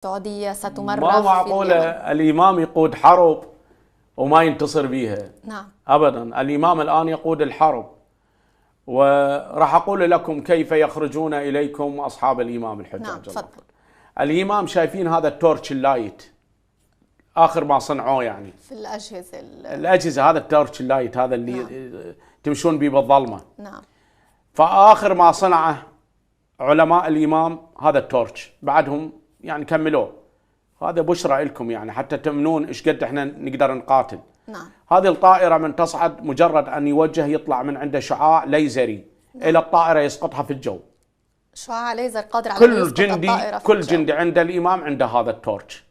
السعودية ستمرر ما في معقولة اليمن. الإمام يقود حرب وما ينتصر بيها. نعم. أبدا، الإمام الآن يقود الحرب، وراح أقول لكم كيف يخرجون إليكم أصحاب الإمام الحجاج. نعم تفضل. الإمام شايفين هذا التورش اللايت آخر ما صنعوه، يعني في الأجهزة هذا التورش اللايت هذا اللي نعم. تمشون به بالظلمة. نعم. فآخر ما صنعه علماء الإمام هذا التورش، بعدهم يعني كملوه. هذا بشرى لكم يعني حتى تمنون ايش قد احنا نقدر نقاتل. نعم. هذه الطائرة من تصعد مجرد أن يوجه يطلع من عنده شعاع ليزري. نعم. إلى الطائرة يسقطها في الجو. شعاع ليزر قادر على أن يسقط الطائرة في كل الجو. جندي عند الإمام عنده هذا التورش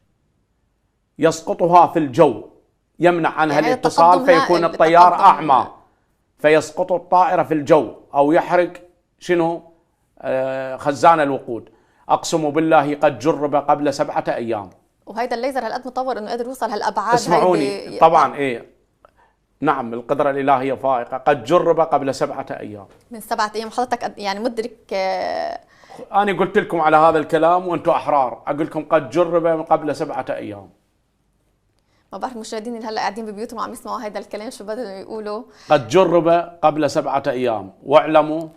يسقطها في الجو، يمنع عنها يعني الاتصال فيكون الطيار أعمى فيسقط الطائرة في الجو أو يحرق شنو خزان الوقود. أقسم بالله قد جرب قبل 7 أيام. وهيدا الليزر هالقد مطور انه قادر يوصل هالابعاد. اسمعوني طبعا نعم القدرة الإلهية فائقة. قد جرب قبل 7 أيام. من 7 أيام حضرتك يعني مدرك؟ أنا قلت لكم على هذا الكلام وأنتم أحرار، أقول لكم قد جرب من قبل 7 أيام. ما بعرف المشاهدين اللي هلا قاعدين ببيوتهم وعم يسمعوا هذا الكلام شو بدهم يقولوا. قد جرب قبل 7 أيام، واعلموا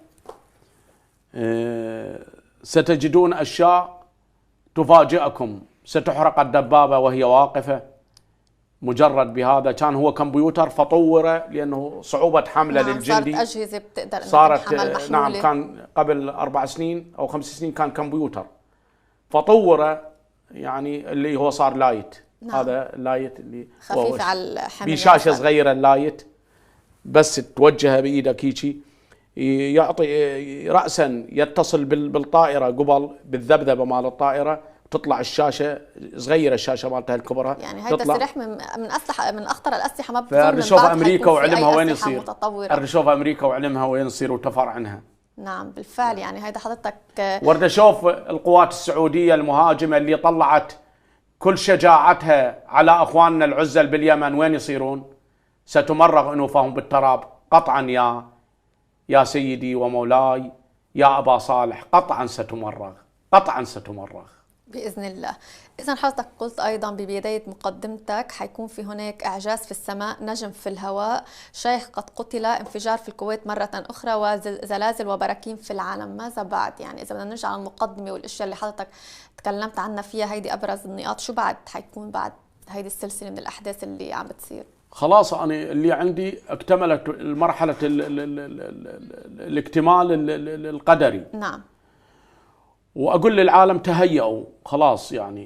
ستجدون أشياء تفاجئكم. ستحرق الدبابة وهي واقفة مجرد بهذا. كان هو كمبيوتر فطوره لأنه صعوبة حمله نعم. للجندي. صارت أجهزة بتقدر أن تنحمل محمولة. نعم، كان قبل 4 سنين أو 5 سنين كان كمبيوتر فطوره، يعني اللي هو صار لايت. نعم. هذا اللايت اللي خفيف على الحمل، بشاشة صغيرة اللايت، بس توجهها بإيدك هيجي يعطي رأسا يتصل بالطائرة قبل بالذبذبة مال الطائرة، تطلع الشاشة صغيرة، الشاشة مالتها الكبرى. يعني هيدا السلاح من أسلحة، من أخطر الأسلحة. ما بتظن فالرشوف أمريكا وعلمها وين يصير. الرشوف أمريكا وعلمها وين يصير وتفر عنها. نعم بالفعل. يعني هيدا حضرتك ورد شوف القوات السعودية المهاجمة اللي طلعت كل شجاعتها على أخواننا العزل باليمن وين يصيرون؟ ستمرغ أنوفهم بالتراب قطعا يا سيدي ومولاي يا أبا صالح، قطعا ستمرغ، قطعا ستمرغ بإذن الله. إذا حضرتك قلت أيضا ببداية مقدمتك حيكون في هناك إعجاز في السماء، نجم في الهواء، شيخ قد قتل، انفجار في الكويت مرة أخرى، وزلازل وبراكين في العالم. ماذا بعد؟ يعني إذا بدنا نرجع على المقدمة والأشياء اللي حضرتك تكلمت عنها فيها، هيدي أبرز النقاط، شو بعد حيكون بعد هيدي السلسلة من الأحداث اللي عم بتصير؟ خلاص أنا اللي عندي اكتملت المرحلة الاكتمال القدري. نعم. وأقول للعالم تهيئوا خلاص، يعني